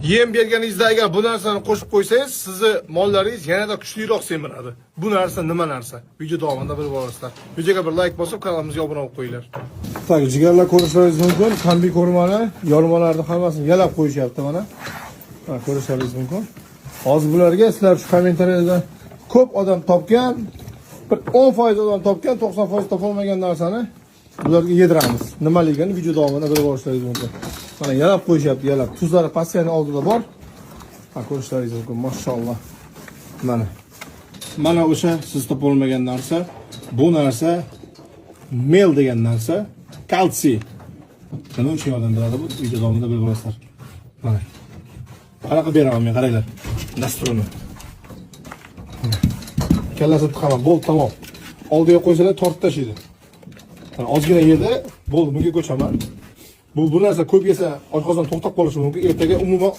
Yem berganingizda agar bu narsani qo'shib qo'ysangiz, sizni mollaringiz yanada kuchliroq semiradi. Bu narsa nima narsa? Video davomida bilib olasizlar. Videoga bir like bosib, kanalimizga obuna bo'lib qo'yinglar. Tak, jigarlar ko'rishingiz mumkin. Kombi ko'rmani, yormalarni hammasini yalab qo'yishyapti mana. Ha, ko'rishingiz mumkin. Hozir bularga sizlar shu kommentariyada ko'p odam topgan, bir 10% odam topgan, 90% topolmagan narsani bularga yediramiz. Nimaligini video davomida bilib olishingiz mumkin. Mana yalab qo'yishyapti, yalab. Tuzlari pastgani oldida bor. Ha, ko'rishingiz mumkin, mashalloh. Mana o'sha siz topolmagan narsa, bu narsa mel degan narsa, kalsiy. Qani o'sha yordam beradi bu video davomida bilib olasizlar. Mana. Qanaqa beraman men, qaranglar. Dasturni. Kallasini tiqaman, bo'ldi, tamom. Oldiga qo'ysalar tortib tashlaydi. Ozgina yerda bo'ldi, bunga ko'chaman. Bu narsa ko'p yesa oshqozon to'xtab qolishi mumkin. Ertaga umuman